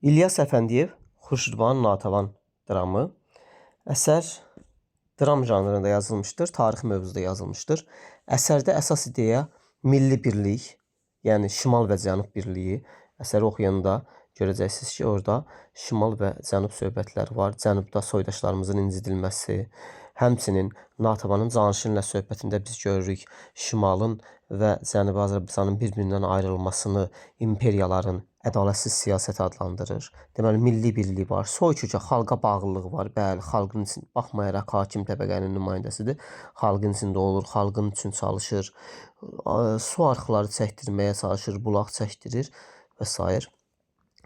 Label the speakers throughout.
Speaker 1: İlyas Əfəndiyev Xurşudbanu Natəvan dramı. Əsər dram janrında yazılmışdır, tarix mövzuda yazılmışdır. Əsərdə əsas ideya milli birlik, yəni Şimal və Cənub birliyi. Əsəri oxuyanda görəcəksiniz ki, orada Şimal və Cənub söhbətləri var. Cənubda soydaşlarımızın incidilməsi, həmçinin Natəvanın Canişinlə söhbətində biz görürük Şimalın və Cənubi Azərbaycanın bir-birindən ayrılmasını imperiyaların ədalətsiz siyasət adlandırır. Deməli, milli birlik var. Soyuca xalqa bağlılıq var. Bəli, xalqın üçün baxmayaraq hakim təbəqənin nümayəndəsidir. Xalqın içində olur, xalqın üçün çalışır. Su arxları çəkdirməyə çalışır, bulaq çəkdirir və s.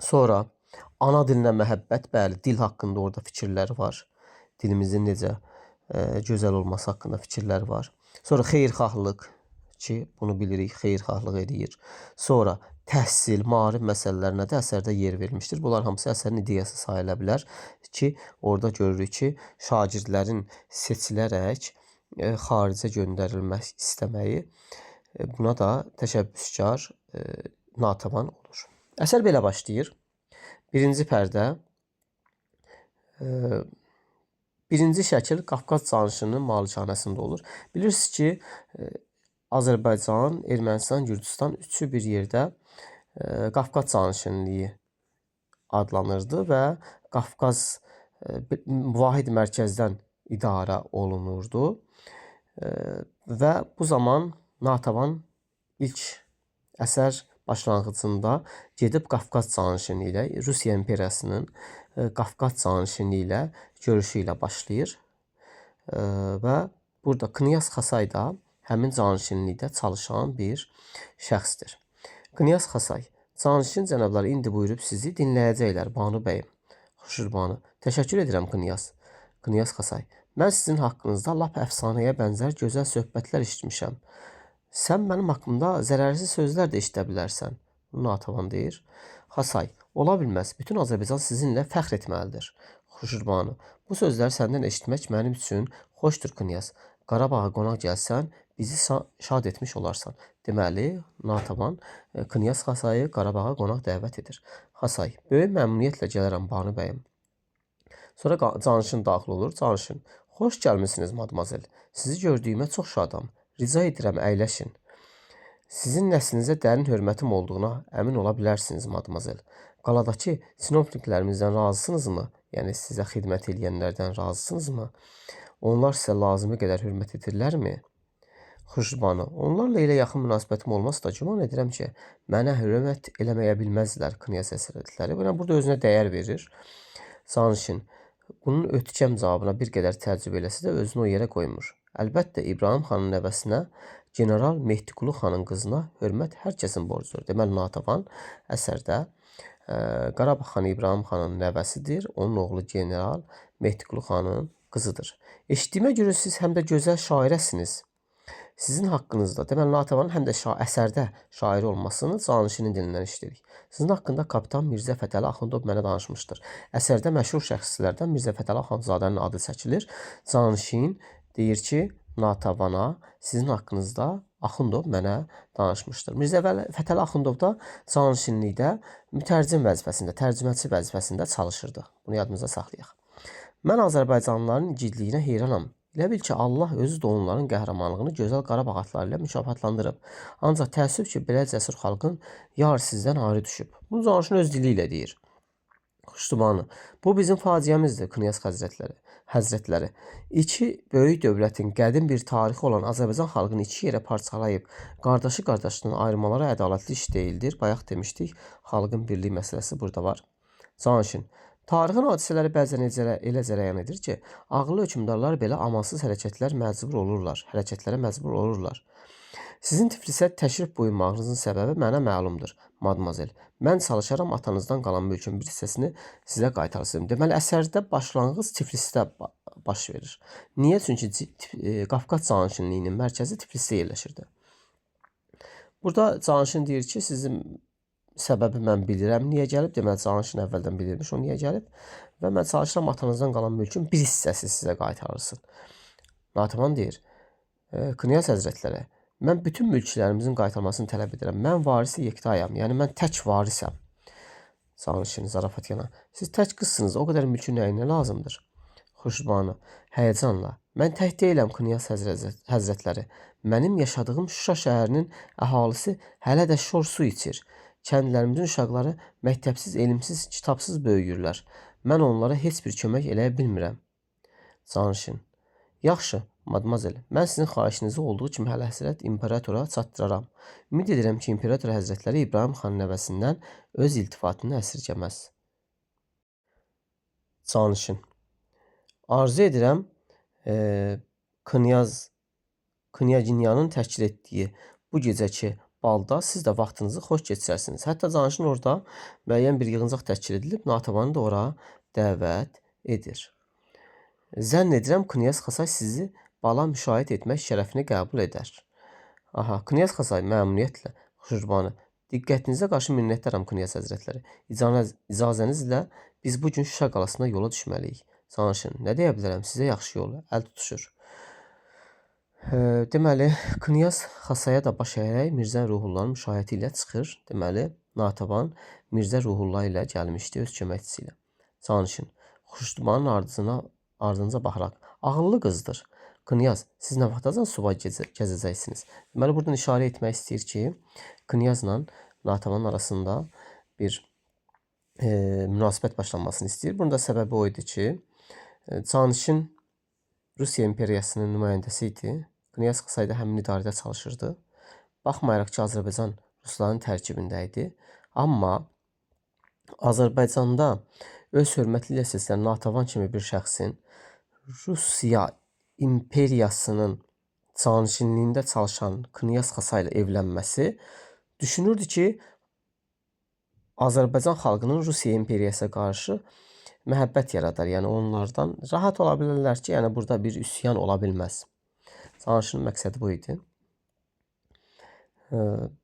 Speaker 1: Sonra ana dilinə məhəbbət, bəli, dil haqqında orada fikirləri var. Dilimizin necə gözəl olması haqqında fikirlər var. Sonra xeyirxahlıq ki, bunu bilirik, xeyirxahlıq edir. Sonra təhsil, maarif məsələlərinə də əsərdə yer verilmişdir. Bunlar hamısı əsərin ideyası sayıla bilər ki, orada görürük ki, şagirdlərin seçilərək xaricə göndərilmək istəməyi, buna da təşəbbüskar Natəvan olur. Əsər belə başlayır. Birinci pərdə, birinci şəkil Qafqaz Canişininin malikanəsində olur. Bilirsiniz ki, Azərbaycan, Ermənistan, Gürcüstan üçü bir yerdə Qafqaz Canişinliyi adlanırdı və Qafqaz vahid mərkəzdən idarə olunurdu. Və bu zaman Natəvan ilk əsər başlanğıcında gedib Qafqaz Canişini ilə, Rusiya imperiyasının Qafqaz Canişini ilə görüşü ilə başlayır. Və burada Knyaz Xasay da həmin canişinlikdə çalışan bir şəxsdir. Knyaz Xasay, canişin cənabları indi buyurub sizi dinləyəcəklər Banu bəyim. Xurşudbanu, təşəkkür edirəm Knyaz. Knyaz Xasay, mən sizin haqqınızda lap əfsanəyə bənzər gözəl söhbətlər eşitmişəm. Sən mənim haqqımda zərərsiz sözlər də eşidə bilərsən. Natəvan deyir. Xasay, ola bilməz, bütün Azərbaycan sizinlə fəxr etməlidir. Xurşudbanu, bu sözləri səndən eşitmək mənim üçün xoşdur Knyaz. Qarabağa qonaq gəlsən, bizi şad etmiş olarsan. Deməli, Natəvan Knyaz Xasayı Qarabağa qonaq dəvət edir. Xasay, böyük məmnuniyyətlə gələrəm Banu bəyim. Sonra Canişin daxil olur. Canişin, xoş gəlmisiniz madmazel. Sizi gördüyümə çox şadam. Rica edirəm əyləşin. Sizin nəslinizə dərin hörmətim olduğuna əmin ola bilərsiniz madmazel. Qaladakı sinovniklərimizdən razısınızmı? Yəni sizə xidmət edənlərdən razısınızmı? Onlar sizə lazımı qədər hörmət edirlərmi? Xurşudbanu, onlarla elə yaxın münasibətim olmasa da güman edirəm ki, mənə hörmət eləməyə bilməzlər Knyaz Həzrətləri. Burada özünə dəyər verir. Canişin, bunun ötkəm cavabına bir qədər təəccüb eləsə də özünü o yerə qoymur. Əlbəttə, İbrahim xanın nəvəsinə, General Mehdiqulu xanın qızına hörmət hər kəsin borcudur. Deməli, Natəvan əsərdə Qarabağ xanı İbrahim xanın nəvəsidir. Onun oğlu General Mehdiqulu xanın qızıdır. Eşitdiyimə görə siz həm də gözəl şairəsiniz. Sizin haqqınızda, deməli, Natəvanın həm də əsərdə şair olmasını Canişinin dilindən eşitirik. Sizin haqqında kapitan Mirzə Fətəli Axundov mənə danışmışdır. Əsərdə məşhur şəxslərdən Mirzə Fətəli Axundzadənin adı çəkilir. Canişin deyir ki, Natəvana sizin haqqınızda Axundov mənə danışmışdır. Mirzə Fətəli Axundov da Canişinlikdə mütərcim vəzifəsində, tərcüməçi vəzifəsində çalışırdı. Bunu yadımıza saxlayaq. Mən Azərbaycanlıların igidliyinə heyranam. Elə bil ki, Allah özü də onların qəhrəmanlığını gözəl Qarabağ atları ilə mükafatlandırıb. Ancaq təəssüf ki, belə cəsur xalqın yar sizdən ayrı düşüb. Bunu Canişin öz dili ilə deyir. Xurşudbanu, bu bizim faciəmizdir, Knyaz Həzrətləri. İki böyük dövlətin qədim bir tarixi olan Azərbaycan xalqını iki yerə parçalayıb, qardaşı qardaşından ayırmaları ədalətli iş deyildir. Bayaq demişdik, xalqın birliyi məsələsi burada var. Canişin, tarixin hadisələri bəzən elə cərəyan edir ki, ağıllı hökmdarlar belə amansız hərəkətlərə məcbur olurlar. Sizin Tiflisə təşrif buyurmağınızın səbəbi mənə məlumdur, madmazel. Mən çalışaram atanızdan qalan mülkün bir hissəsini sizə qaytarsın. Deməli, əsərdə başlanğıc Tiflisdə baş verir. Niyə? Çünki Qafqaz Canişinliyinin mərkəzi Tiflisdə yerləşirdi. Burada Canişin deyir ki, sizin səbəbi mən bilirəm, niyə gəlib? Deməli, Canişin əvvəldən bilirmiş, o niyə gəlib? Və mən çalışıram atanızdan qalan mülkün bir hissəsi sizə qaytarılsın. Natəvan deyir, Knyaz Həzrətləri, mən bütün mülklərimizin qaytarmasını tələb edirəm. Mən varisi yektayam, yəni mən tək varisəm. Canişin zarafat yana. Siz tək qızsınız, o qədər mülkün nəyinə lazımdır? Xuşbanu həyəcanla. Mən tək deyiləm Knyaz həzrətləri. Mənim yaşadığım Şuşa şəhərinin əhalisi hələ də şor su içir. Kəndlərimizin uşaqları məktəbsiz, elmsiz, kitabsız böyüyürlər. Mən onlara heç bir kömək eləyə bilmirəm. Canişin. Yaxşı, madmazel, mən sizin xahişinizi olduğu kimi əlahəzrət imperatora çatdıraram. Ümid edirəm ki, imperator həzrətləri İbrahim xan nəvəsindən öz iltifatını əsirgəməz. Canişin. Arzu edirəm Knyaginyanın təşkil etdiyi bu gecəki balda siz də vaxtınızı xoş keçirərsiniz. Hətta Canişin orada müəyyən bir yığıncaq təşkil edilib, Natavanı da ora dəvət edir. Zənn edirəm Knyaz Xasay sizi bala müşahidə etmək şərəfini qəbul edər. Aha, Knyaz Xasay məmnuniyyətlə. Xuşurbanı. Diqqətinizə qarşı minnətdaram Knyaz həzrətləri. İcazənizlə biz bu gün Şuşa qalasına yola düşməliyik. Canişin. Nə deyə bilərəm? Sizə yaxşı yol əl tutuşur. Deməli, Knyaz Xasaya da baş əyərək Mirzə Ruhullanın müşahiəti ilə çıxır. Deməli, Natavan Mirzə Ruhullah ilə gəlmişdi öz köməkçisi ilə. Canişin. Xuşurbanın ardınca baxaraq. Ağıllı qızdır. Knyaz, siz nə vaxtacan subay gəzəcəksiniz? Deməli, buradan işarə etmək istəyir ki, Knyazla Natavanın arasında bir münasibət başlanmasını istəyir. Bunun da səbəbi o idi ki, Canişin Rusiya imperiyasının nümayəndəsi idi. Knyaz Xasay da həmin idarədə çalışırdı. Baxmayaraq ki, Azərbaycan Rusların tərkibində idi. Amma Azərbaycanda öz hörmətli ilə seçilən Natavan kimi bir şəxsin Rusiya imperiyasının canişinliyində çalışan Knyaz Xasay ilə evlənməsi düşünürdü ki, Azərbaycan xalqının Rusiya imperiyasına qarşı məhəbbət yaradar. Yəni onlardan rahat ola bilərlər ki, yəni burada bir üsyan ola bilməz. Canişinin məqsədi bu idi.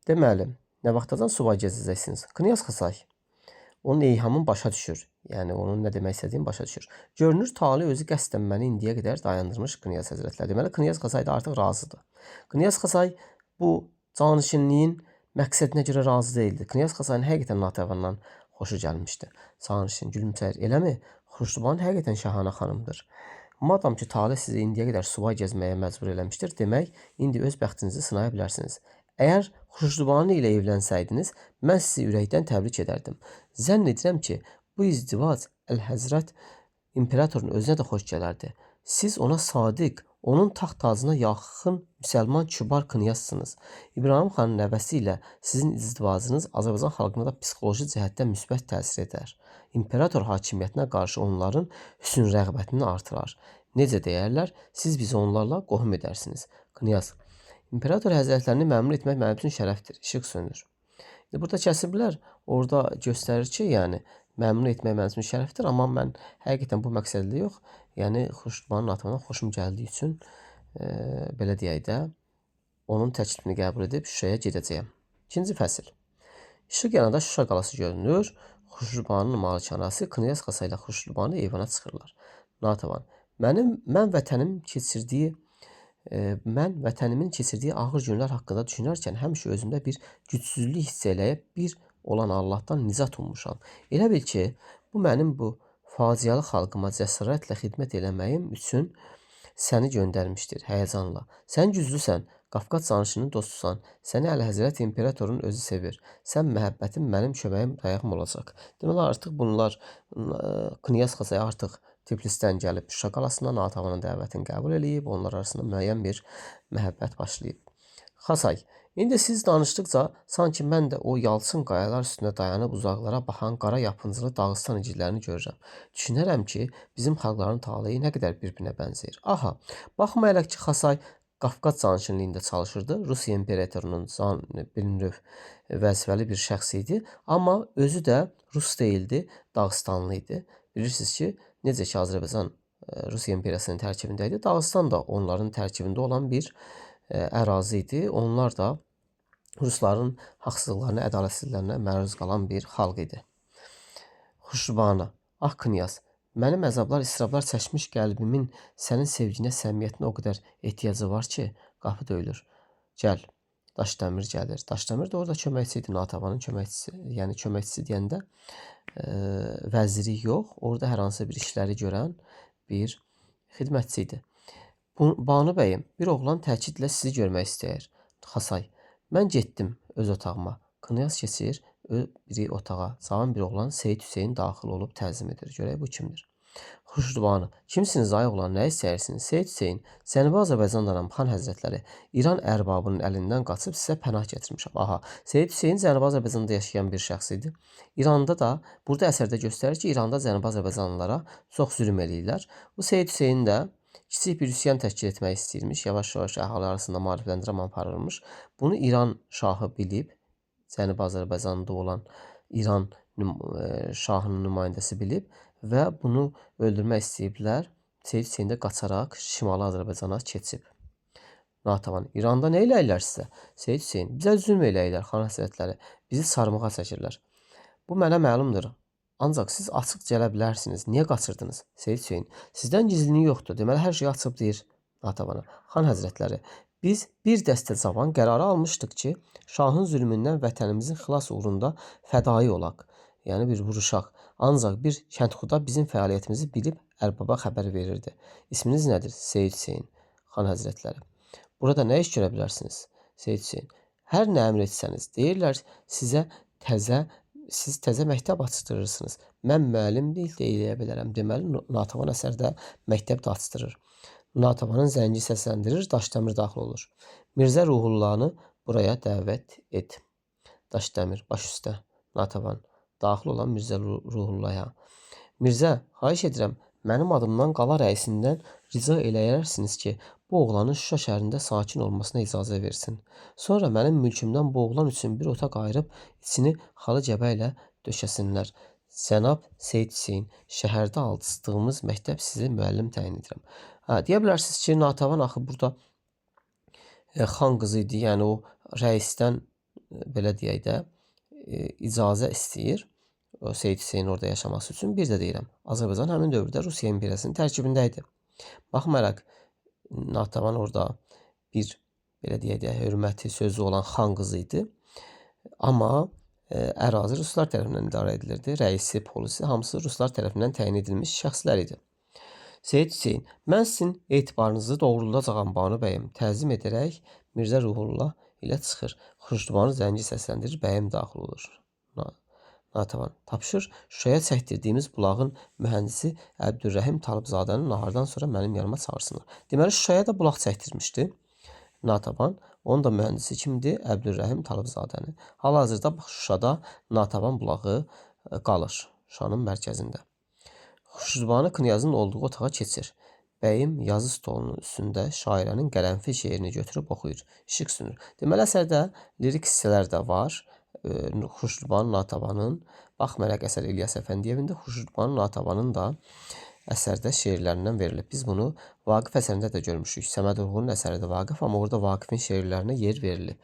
Speaker 1: Deməli, nə vaxtacan subay gəzəcəksiniz? Knyaz Xasay onun eyhamını başa düşür. Yəni onun nə demək istədiyini başa düşür. Görünür, Tale özü qəsdən məni indiyə qədər dayandırmış Knyaz həzrətləri. Deməli, Knyaz Xasay da artıq razıdır. Knyaz Xasay bu canişinliyin məqsədinə görə razı deyildi. Knyaz Xasayın həqiqətən Natavandan xoşu gəlmişdi. Canişin gülümsəyir. Eləmi? Xuşduban həqiqətən şahanə xanımdır. Madam ki, Tale sizi indiyə qədər subay gəzməyə məcbur eləmişdir, demək, indi öz bəxtinizi sınaya bilərsiniz. Əgər Xuşdubanı ilə evlənsəydiniz, mən sizi ürəkdən təbrik edərdim. Zənn edirəm ki, bu izdivac Əlhəzrət imperatorun özünə də xoş gələrdi. Siz ona sadiq, onun taxt tacına yaxın müsəlman kübar knyazsınız. İbrahim xanın nəvəsi ilə sizin izdivacınız Azərbaycan xalqına da psixoloji cəhətdən müsbət təsir edər. İmperator hakimiyyətinə qarşı onların hüsn rəğbətini artırar. Necə deyərlər, siz bizi onlarla qohum edərsiniz. Knyaz, İmperator həzrətlərini məmnun etmək mənim üçün şərəfdir. İşıq sönür. Burada kəsiblər, orada göstərir ki, yəni məmnun etmək mənim üçün şərəfdir, amma mən həqiqətən bu məqsədlə yox, yəni Xuşdubanın atına xoşum gəldiyi üçün belə deyək də, onun təklifini qəbul edib Şuşaya gedəcəyəm. 2-ci fəsil. İşıq yananda Şuşa qalası görünür. Xuşdubanın malikanəsi Knyaz Xasay ilə Xuşdubanı eyvana çıxırlar. Natavan, mən vətənimin keçirdiyi ağır günlər haqqında düşünərkən həmişə özümdə bir gücsüzlük hiss eləyib bir olan Allahdan nicat ummuşam. Elə bil ki, bu mənim bu faciəli xalqıma cəsarətlə xidmət eləməyim üçün səni göndərmişdir həyəcanla. Sən güclüsən, Qafqaz canişinin dostusan, səni Əlhəzrət imperatorun özü sevir. Sən məhəbbətin mənim köməyim, dayağım olacaq. Deməli, artıq bunlar Knyaz Xasay artıq Tiflisdən gəlib Şuşa qalasına Natavanın dəvətini qəbul eləyib, onlar arasında müəyyən bir məhəbbət başlayıb. Xasay, indi siz danışdıqca sanki mən də o yalçın qayalar üstündə dayanıb uzaqlara baxan qara yapıncılı Dağıstan igidlərini görürəm. Düşünərəm ki, bizim xalqların taleyi nə qədər bir-birinə bənzəyir. Aha, baxmayaraq ki, Xasay Qafqaz canişinliyində çalışırdı. Rusiya imperatorunun bilinirov vəzifəli bir şəxs idi, amma özü də Rus deyildi, Dağıstanlı idi. Bilirsiniz ki, necə ki Azərbaycan Rusiya imperiyasının tərkibində idi, Dağıstan da onların tərkibində olan bir ərazi idi. Onlar da Rusların haqsızlıqlarına, ədalətsizliklərinə məruz qalan bir xalq idi. Xuşdubana, ah Knyaz, mənim əzablar, istirablar çəkmiş qəlbimin sənin sevginə, səmimiyyətinə o qədər ehtiyacı var ki, qapı döyülür. Gəl, Daşdəmir gəlir. Daşdəmir də orada köməkçi idi, Natavanın köməkçisi. Yəni köməkçisi deyəndə vəziri yox, orada hər hansı bir işləri görən bir xidmətçi idi. Banu bəyim, bir oğlan təkidlə sizi görmək istəyir. Xasay, mən getdim öz otağıma. Knyaz keçir biri otağa. Cavan bir oğlan Seyid Hüseyin daxil olub təzim edir. Görək bu kimdir? Xuşdubanu, kimsiniz ay oğlan, nə istəyirsiniz? Seyid Hüseyin, Cənubi Azərbaycandanam, xan həzrətləri. İran ərbabının əlindən qaçıb sizə pənah gətirmişəm. Aha, Seyid Hüseyin Cənubi Azərbaycanda yaşayan bir şəxs idi. İranda da, burada əsərdə göstərir ki, İranda Cənubi Azərbaycanlılara çox zülm eləyirlər. Bu Seyid Hüseyin də kiçik bir üsyan təşkil etmək istəyirmiş, yavaş-yavaş əhali arasında maarifləndirmə aparılmış. Bunu İran şahı bilib, Cənubi Azərbaycanda olan İran şahının nümayəndəsi bilib və bunu öldürmək istəyiblər. Seyid Hüseyin də qaçaraq Şimali Azərbaycana keçib. Natəvan, İranda nə eləyirlər sizə? Seyid Hüseyin, bizə zülm eləyirlər, xan həzrətləri. Bizi sarmağa çəkirlər. Bu mənə məlumdur. Ancaq siz açıq gələ bilərsiniz. Niyə qaçırdınız? Seyid Hüseyin, sizdən gizliliyi yoxdur. Deməli, hər şeyi açıb deyir Natəvana. Xan həzrətləri, biz bir dəstə cavan qərarı almışdıq ki, şahın zülmündən vətənimizin xilas uğrunda fədai olaq. Yəni bir vuruşaq. Ancaq bir kəndxuda bizim fəaliyyətimizi bilib ərbaba xəbər verirdi. İsminiz nədir? Seyid Hüseyin. Xan həzrətləri, burada nə iş görə bilərsiniz? Seyid Hüseyin, hər nə əmr etsəniz. Deyirlər siz təzə məktəb açdırırsınız. Mən müəllim deyil deyə bilərəm. Deməli, Natəvan əsərdə məktəb də açdırır. Natəvanın zəngi səsləndirir, Daşdəmir daxil olur. Mirzə Ruhullanı buraya dəvət et. Daşdəmir, baş üstə. Natəvan, daxil olan Mirzə Ruhullaya. Mirzə, xahiş edirəm, mənim adımdan qala rəisindən rica eləyərsiniz ki, bu oğlanın Şuşa şəhərində sakin olmasına icazə versin. Sonra mənim mülkümdən bu oğlan üçün bir otaq ayırıb, içini xalı cəbə ilə döşəsinlər. Cənab Seyid Hüseyin, şəhərdə alçıdığımız məktəb sizi müəllim təyin edirəm. Deyə bilərsiniz ki, Natəvan axı burada xan qızı idi, yəni o rəisdən, belə deyək də, icazə istəyir. Seyid Hüseyin orada yaşaması üçün. Bir də deyirəm, Azərbaycan həmin dövrdə Rusiya imperiyasının tərkibində idi. Baxmayaraq, Natəvan orada bir, belə deyək də, hörməti, sözü olan xan qızı idi. Amma ərazi ruslar tərəfindən idarə edilirdi. Rəisi, polisi, hamısı ruslar tərəfindən təyin edilmiş şəxslər idi. Seyid Hüseyin, mən sizin etibarınızı doğrulacağam Banu bəyim. Təzim edərək Mirzə Ruhullah ilə çıxır. Xuşdubanı zəngi səsləndirir, bəyim daxil olur. Natəvan, tapşır, Şuşaya çəkdirdiyimiz bulağın mühəndisi Əbdülrəhim Talıbzadəni nahardan sonra mənim yanıma çağırsınlar. Deməli, Şuşaya da bulaq çəkdirmişdi Natəvan. Onun da mühəndisi kimdir? Əbdülrəhim Talıbzadəni. Hal-hazırda Şuşada Natəvan bulağı qalır, Şuşanın mərkəzində. Xuşdubanı Knyazın olduğu otağa keçir. Bəyim yazı stolunun üstündə şairənin qərənfil şeirini götürüb oxuyur. İşıq sönür. Deməli, əsərdə lirik hissələr də var. Xuşdubanı Natəvanın, baxmayaraq əsər İlyas Əfəndiyevində, Xuşdubanı Natəvanın da əsərdə şeirlərindən verilib. Biz bunu Vaqif əsərində də görmüşük. Səməd Vurğunun əsəri də Vaqif, amma orada Vaqifin şeirlərinə yer verilib.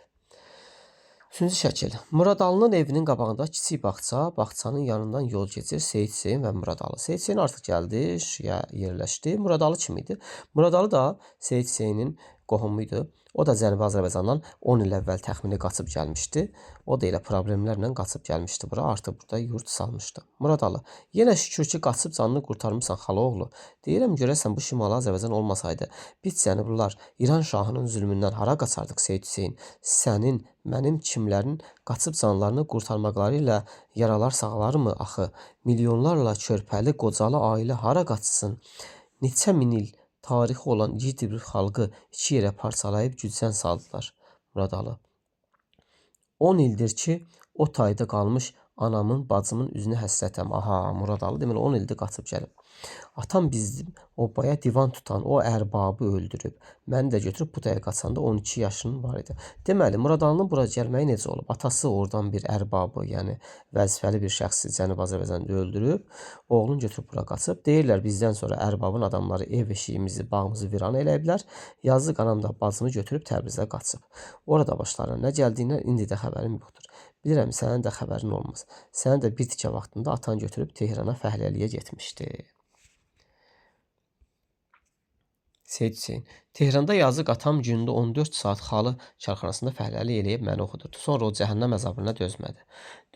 Speaker 1: Üçüncü şəkil. Muradalının evinin qabağında kiçik bağça, bağçanın yanından yol keçir Seyid Hüseyin və Muradalı. Seyid Hüseyin artıq gəldi, Şuşaya yerləşdi. Muradalı kim idi? Muradalı da Seyid Hüseynin qohumu idi. O da Cənubi Azərbaycandan 10 il əvvəl təxmini qaçıb gəlmişdi. O da elə problemlərlə qaçıb gəlmişdi bura, artıq burada yurt salmışdı. Muradalı, yenə şükür ki, qaçıb canını qurtarmısan xalaoğlu. Deyirəm, görəsən bu Şimali Azərbaycan olmasaydı, biz Cənublilar İran şahının zülmündən hara qaçardıq Seyid Hüseyin? Sənin, mənim kimlərin qaçıb canlarını qurtarmaqları ilə yaralar sağlarmı axı? Milyonlarla körpəli, qocalı ailə hara qaçsın? Neçə min il tarixi olan igid bir xalqı iki yerə parçalayıb gücdən saldılar. Muradalı. 10 ildir ki, o tayda qalmış anamın, bacımın üzünə həsrətəm. Aha, Muradalı deməli 10 ildir qaçıb gəlib. Atam bizim obaya divan tutan o ərbabı öldürüb. Məni də götürüb bu taya qaçanda 12 yaşının var idi. Deməli, Muradalının bura gəlməyi necə olub? Atası oradan bir ərbabı, yəni vəzifəli bir şəxsi Cənubi Azərbaycanda öldürüb. Oğlunu götürüb bura qaçıb. Deyirlər, bizdən sonra ərbabın adamları ev eşiyimizi, bağımızı viran eləyiblər. Yazıq anam da bacımı götürüb Təbrizə qaçıb. Orada başlarına nə gəldiyindən indi də xəbərim yoxdur. Bilirəm, sənin də xəbərin olmaz. Səni də bir tikə vaxtında atan götürüb Tehrana fəhləliyə getmişdi. Seyid Hüseyin, Tehranda yazıq atam gündə 14 saat xalı karxanasında fəhləlik eləyib məni oxudurdu. Sonra o cəhənnəm əzabına dözmədi.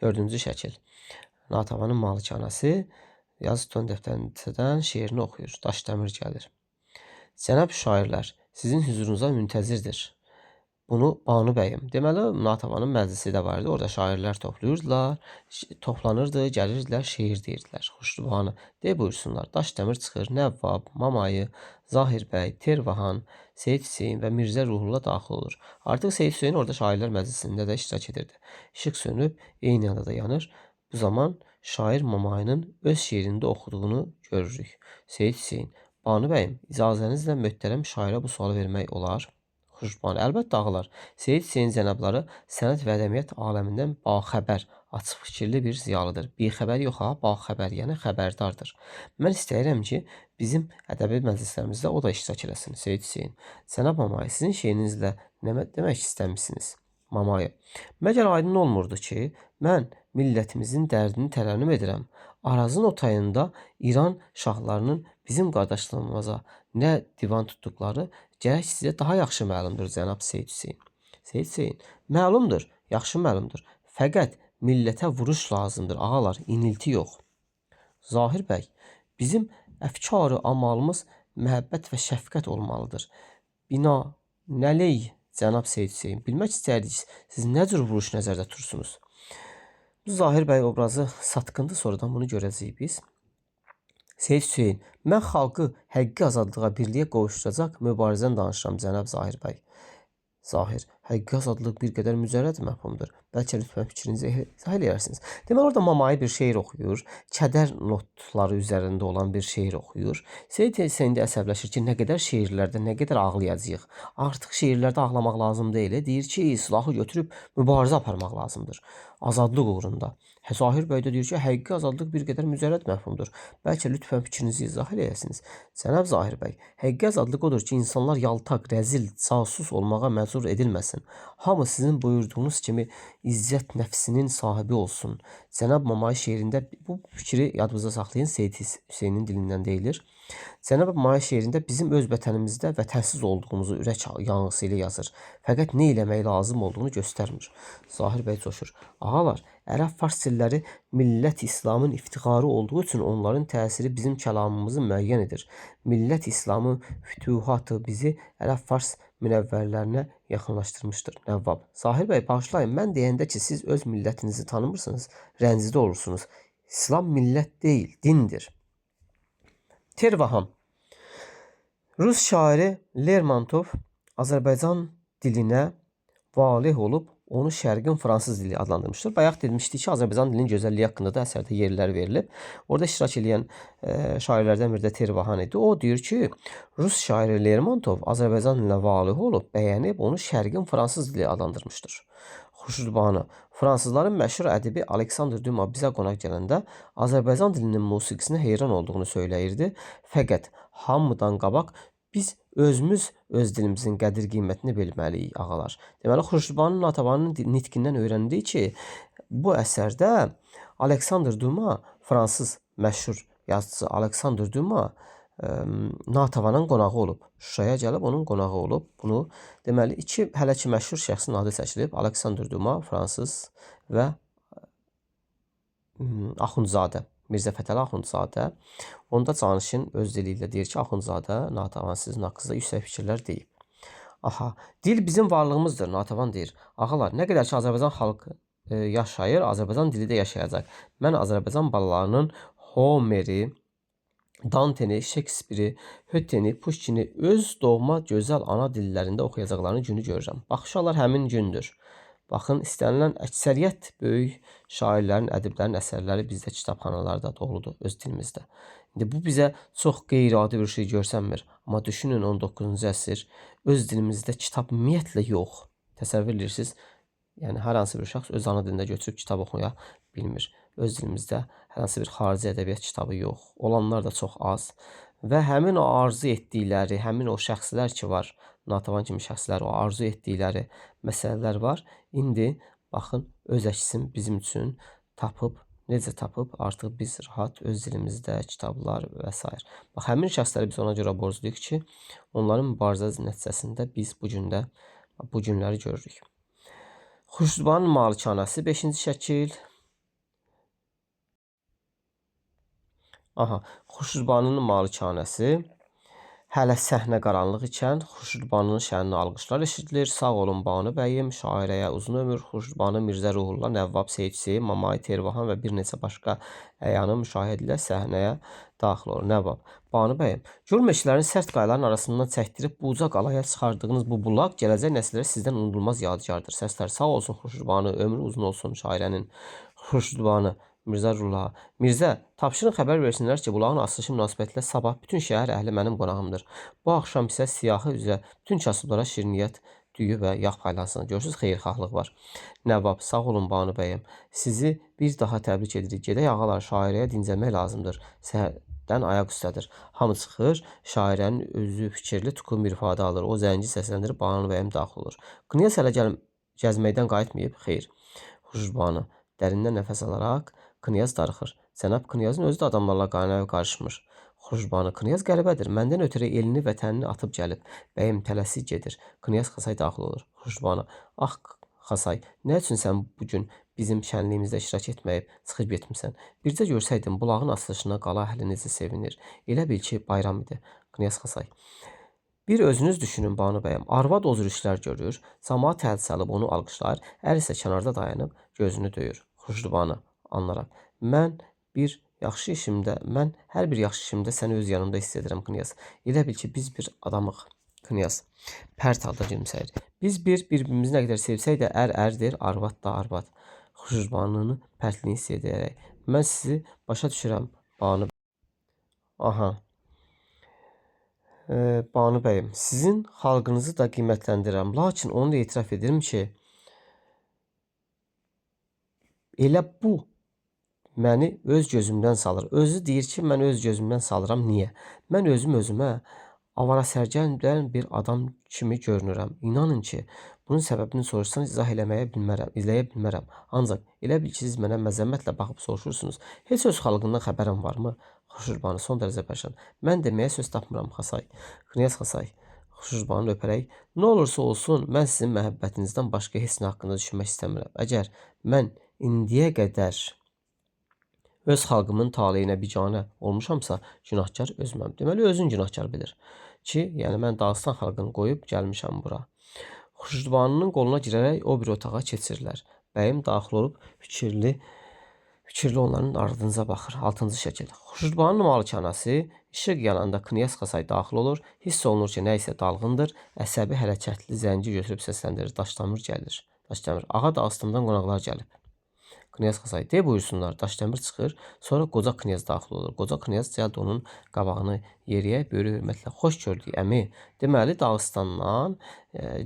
Speaker 1: Dördüncü şəkil. Natavanın malikanəsi yazı ton dəftərindən şeirini oxuyur. Daşdəmir gəlir. Cənab şairlər, sizin hüzurunuza müntəzirdir. Bunu Banu bəyim. Deməli, Natavanın məclisi də var idi. Orada şairlər toplanırdı, gəlirdilər, şeir deyirdilər. Xuşdubanı de buyursunlar. Daşdəmir çıxır, Nəvvab, Mamayı, Zahir bəy, Tervahan, Seyid Hüseyin və Mirzə Ruhullah daxil olur. Artıq Seyid Hüseyin orada şairlər məclisində də iştirak edirdi. İşıq sönüb, eyni anda da yanır. Bu zaman şair Mamayının öz şeirində oxuduğunu görürük. Seyid Hüseyin, Banu bəyim, icazənizlə möhtərəm şairə bu sualı vermək olar. Xuşduban, əlbəttə ağalar. Seyid Hüseyin cənabları sənət və ədəbiyyat aləmindən baxəbər, açıq fikirli bir ziyalıdır. Bixəbər yox ha, baxəbər, yəni xəbərdardır. Mən istəyirəm ki, bizim ədəbi məclislərimizdə o da iştirak eləsin. Seyid Hüseyin, cənab Mamayə, sizin şeirinizlə nə demək istəmisiniz? Mamayə, məgər aydın olmurdu ki, mən millətimizin dərdini tərənnüm edirəm. Arazın o tayında İran şahlarının bizim qardaşlığımıza nə divan tutduqları gərək sizə daha yaxşı məlumdur, cənab Seyid Hüseyin. Seyid Hüseyin, məlumdur, yaxşı məlumdur. Fəqət millətə vuruş lazımdır, ağalar, inilti yox. Zahir bəy, bizim əfkarı amalımız məhəbbət və şəfqət olmalıdır. Binaənaleyh, cənab Seyid Hüseyin, bilmək istərdik, siz nə cür vuruş nəzərdə tutursunuz? Bu Zahir bəy obrazı satqındır, sonradan bunu görəcəyik biz. Seyid Hüseyin, mən xalqı həqiqi azadlığa, birliyə qovuşturacaq mübarizəni danışıram, cənab Zahir bəy. Zahir, həqiqi azadlıq bir qədər mücərrəd məfhumdur. Bəlkə lütfən fikrinizi izah eləyərsiniz. Deməli, orada Mamayi bir şeir oxuyur. Kədər notları üzərində olan bir şeir oxuyur. Seyid Hüseyin də əsəbləşir ki, nə qədər şeirlərdə, nə qədər ağlayacağıq. Artıq şeirlərdə ağlamaq lazım deyil. Deyir ki, silahı götürüb mübarizə aparmaq lazımdır. Azadlıq uğrunda. Zahir bəy də deyir ki, həqiqi azadlıq bir qədər mücərrəd məfhumdur. Bəlkə lütfən fikrinizi izah eləyəsiniz. Cənab Zahir bəy, həqiqi azadlıq odur ki, insanlar yaltaq, rəzil, casus olmağa məcbur edilməsin. Hamı sizin buyurduğunuz kimi izzət nəfsinin sahibi olsun. Cənab Mamayi şeirində bu fikri yadınızda saxlayın, Seyid Hüseynin dilindən deyilir. Cənab Mamayi şeirində bizim öz vətənimizdə vətənsiz olduğumuzu ürək yanğısı ilə yazır. Fəqət nə eləmək lazım olduğunu göstərmir. Zahir bəy coşur. Ağalar, ərəb-fars dilləri millət İslamın iftixarı olduğu üçün onların təsiri bizim kəlamımızı müəyyən edir. Millət İslamı fütuhatı bizi ərəb-fars münəvvərlərinə yaxınlaşdırmışdır. Nəvvab. Zahir bəy, bağışlayın, mən deyəndə ki, siz öz millətinizi tanımırsınız, rəncidə olursunuz. İslam millət deyil, dindir. Tervahan. Rus şairi Lermontov Azərbaycan dilinə valeh olub onu şərqin fransız dili adlandırmışdır. Bayaq demişdik ki, Azərbaycan dilinin gözəlliyi haqqında da əsərdə yerlər verilib. Orada iştirak edən şairlərdən biri də Tervahan idi. O deyir ki, Rus şairi Lermontov Azərbaycan dilinə valeh olub, bəyənib onu şərqin fransız dili adlandırmışdır. Xuşdubanı. Fransızların məşhur ədibi Aleksandr Duma bizə qonaq gələndə Azərbaycan dilinin musiqisinə heyran olduğunu söyləyirdi. Fəqət hamıdan qabaq biz özümüz öz dilimizin qədir qiymətini bilməliyik, ağalar. Deməli, Xuşdubanın Natavanın nitqindən öyrəndik ki, bu əsərdə Aleksandr Duma, fransız məşhur yazıcı Aleksandr Duma Natavanın qonağı olub. Şuşaya gəlib onun qonağı olub. Bunu deməli iki hələ ki məşhur şəxsin adı çəkilib. Aleksandr Duma, fransız və Axundzadə, Mirzə Fətəli Axundzadə. Onda Canişin öz dili ilə deyir ki, Axundzadə Natavan sizin haqqınızda yüksək fikirlər deyib. Aha, dil bizim varlığımızdır, Natavan deyir. Ağalar, nə qədər ki Azərbaycan xalqı yaşayır, Azərbaycan dili də yaşayacaq. Mən Azərbaycan balalarının Homeri, Danteni, Shakespeare-i, Höteni, Pushkini öz doğma gözəl ana dillərində oxuyacaqlarını günü görürəm. Bax, uşaqlar həmin gündür. Baxın, istənilən əksəriyyət böyük şairlərin, ədiblərin əsərləri bizdə kitabxanalarda doludur öz dilimizdə. İndi bu bizə çox qeyri-adi bir şey görsənmir. Amma düşünün 19-cu əsr öz dilimizdə kitab ümumiyyətlə yox. Təsəvvür edirsiniz, yəni hər hansı bir şəxs öz ana dilində götürüb kitab oxuya bilmir. Öz dilimizdə hər hansı bir xarici ədəbiyyat kitabı yox. Olanlar da çox az. Və həmin o arzu etdikləri, həmin o şəxslər ki var, Natavan kimi şəxslər, o arzu etdikləri məsələlər var. İndi baxın, öz əksini bizim üçün tapıb, necə tapıb, artıq biz rahat öz dilimizdə kitablar və s. Bax, həmin şəxsləri biz ona görə borcluyuq ki, onların mübarizə nəticəsində biz bu günləri görürük. Xuşdubanın malikanəsi 5-ci şəkil. Aha, Xurşudbanının malikanəsi. Hələ səhnə qaranlıq ikən Xurşudbanının şənli alqışlar eşidilir. Sağ olun Banu bəyim, şairəyə uzun ömür. Xurşudbanı Mirzə Ruhullah, Nəvvab Seyid Hüseyn, Mamay Tervahan və bir neçə başqa əyanı müşahidə ilə səhnəyə daxil olur. Nəvvab, Banu bəyim, gör meşələrin sərt qayaların arasından çəkdirib bu uca qalaya çıxardığınız bu bulaq gələcək nəsillərə sizdən unudulmaz yadigardır. Səslər sağ olsun Xurşudbanı, ömrü uzun olsun şairənin. Xurşudbanı Mirzə Ruhullah. Mirzə, tapşırın xəbər versinlər ki, bulağın açılışı münasibətilə sabah bütün şəhər əhli mənim qonağımdır. Bu axşam isə siyahı üzrə bütün kasıblara şirniyyat, düyü və yağ paylansın. Görürsünüz, xeyirxahlıq var. Nəvvab, sağ olun Banu bəyim. Sizi bir daha təbrik edirik. Gedək ağalar, şairəyə dincəlmək lazımdır. Səhərdən ayaq üstədir. Hamı çıxır, şairənin özü fikirli tukun bir ifadə alır. O zəngi səsləndirib Banu bəyim daxil olur. Knyaz hələ gəzməkdən qayıtmayıb, xeyr. Xurşudbanı dərindən nəfəs alaraq Knyaz darıxır. Cənab Knyazın özü də adamlarla qaynayıb qarışmır. Xurşudbanı, Knyaz qəribədir. Məndən ötürü elini, vətənini atıb gəlib. Bəyim tələsik gedir. Knyaz Xasay daxil olur. Xurşudbanı, ax Xasay, nə üçün sən bu gün bizim şənliyimizdə iştirak etməyib çıxıb getmisən? Bircə görsəydin bulağın açılışına qala əhli necə sevinir. Elə bil ki, bayram idi. Knyaz Xasay, bir özünüz düşünün Banu bəyim. Arvad o cür işlər görür, camaat əl salıb onu alqışlar, ər isə kənarda dayanıb gözünü döyür. Xurşudbanı, anlaram. Mən hər bir yaxşı işimdə səni öz yanımda hiss edirəm Knyaz. Elə bil ki, biz bir adamıq. Knyaz pərt halda gülümsəyir. Biz bir-birimizi nə qədər sevsək də ərdir, arvad da arvad. Xurşudbanının pərtliyini hiss edərək. Mən sizi başa düşürəm Banu. Aha. Banu bəyim, sizin xalqınızı da qiymətləndirirəm. Lakin onu da etiraf edirəm ki, elə bu məni öz gözümdən salır. Özü deyir ki, mən öz gözümdən salıram. Niyə? Mən özümə avarasərgən bir adam kimi görünürəm. İnanın ki, bunun səbəbini soruşsanız izləyə bilmərəm. Ancaq elə bil ki, siz mənə məzəmmətlə baxıb soruşursunuz. Heç öz xalqından xəbərin varmı? Xurşudbanı son dərəcə pərişan. Mən deməyə söz tapmıram Xasay. Knyaz Xasay Xurşudbanı öpərək, nə olursa olsun, mən sizin məhəbbətinizdən başqa heç nə haqqında düşünmək istəmirəm. Əgər mən indiyə qədər öz xalqımın taleyinə biganə olmuşamsa, günahkar özüməm. Deməli, özün günahkar bilir ki, yəni mən Dağıstan xalqını qoyub gəlmişəm bura. Xurşudbanının qoluna girərək o bir otağa keçirlər. Bəyim daxil olub fikirli onların ardınca baxır. 6-cı şəkil. Xurşudbanının malikanəsi işıq yananda Knyaz Xasay daxil olur. Hiss olunur ki, nə isə dalğındır. Əsəbi hərəkətli zəngi götürüb səsləndirir. Daşdəmir gəlir. Daşdəmir, ağa Dağıstandan qonaqlar gəlib. Knyaz Xasay, de buyursunlar. Daşdəmir çıxır. Sonra qoca Knyaz daxil olur. Qoca Knyaz cəld onun qabağını yeriyə böyrü hörmətlə xoş gördük əmi. Deməli Dağıstandan